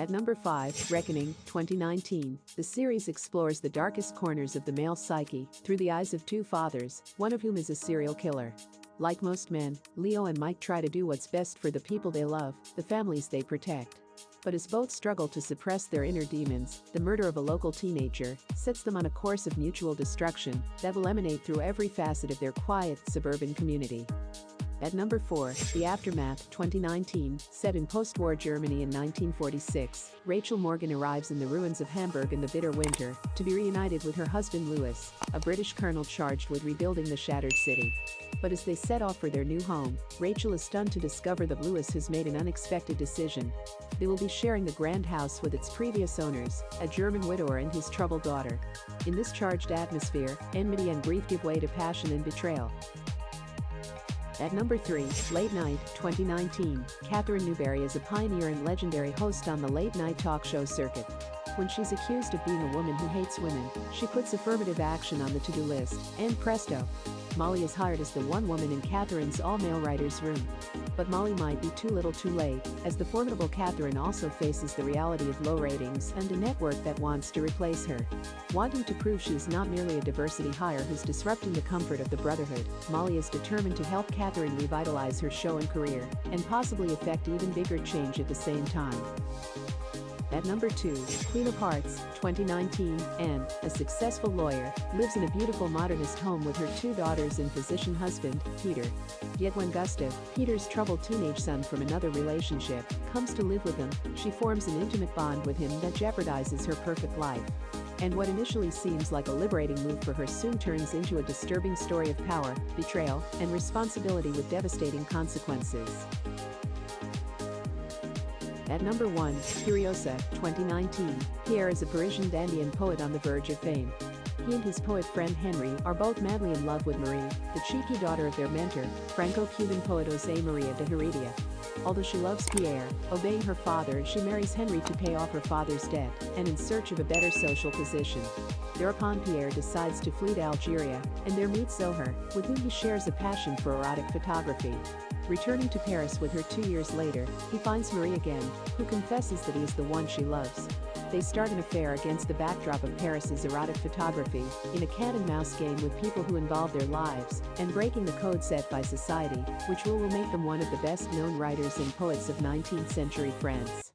At number 5, Reckoning, 2019, the series explores the darkest corners of the male psyche through the eyes of two fathers, one of whom is a serial killer. Like most men, Leo and Mike try to do what's best for the people they love, the families they protect. But as both struggle to suppress their inner demons, the murder of a local teenager sets them on a course of mutual destruction that will emanate through every facet of their quiet, suburban community. At number 4, The Aftermath, 2019, set in post-war Germany in 1946, Rachel Morgan arrives in the ruins of Hamburg in the bitter winter to be reunited with her husband Louis, a British colonel charged with rebuilding the shattered city. But as they set off for their new home, Rachel is stunned to discover that Louis has made an unexpected decision. They will be sharing the grand house with its previous owners, a German widower and his troubled daughter. In this charged atmosphere, enmity and grief give way to passion and betrayal. At number 3, Late Night, 2019, Catherine Newberry is a pioneer and legendary host on the late-night talk show circuit. When she's accused of being a woman who hates women, she puts affirmative action on the to-do list, and presto! Molly is hired as the one woman in Catherine's all-male writer's room. But Molly might be too little too late, as the formidable Catherine also faces the reality of low ratings and a network that wants to replace her. Wanting to prove she is not merely a diversity hire who's disrupting the comfort of the brotherhood, Molly is determined to help Catherine revitalize her show and career, and possibly effect even bigger change at the same time. At number 2, Queen of Hearts, 2019, Anne, a successful lawyer, lives in a beautiful modernist home with her 2 daughters and physician husband, Peter. Yet when Gustav, Peter's troubled teenage son from another relationship, comes to live with them, she forms an intimate bond with him that jeopardizes her perfect life. And what initially seems like a liberating move for her soon turns into a disturbing story of power, betrayal, and responsibility with devastating consequences. At number 1, Curiosa, 2019, Pierre is a Parisian dandy and poet on the verge of fame. He and his poet friend Henry are both madly in love with Marie, the cheeky daughter of their mentor, Franco-Cuban poet José María de Heredia. Although she loves Pierre, obeying her father, she marries Henry to pay off her father's debt, and in search of a better social position. Thereupon Pierre decides to flee to Algeria, and there meets Zohar, with whom he shares a passion for erotic photography. Returning to Paris with her 2 years later, he finds Marie again, who confesses that he is the one she loves. They start an affair against the backdrop of Paris's erotic photography, in a cat-and-mouse game with people who involve their lives, and breaking the code set by society, which will make them one of the best-known writers and poets of 19th-century France.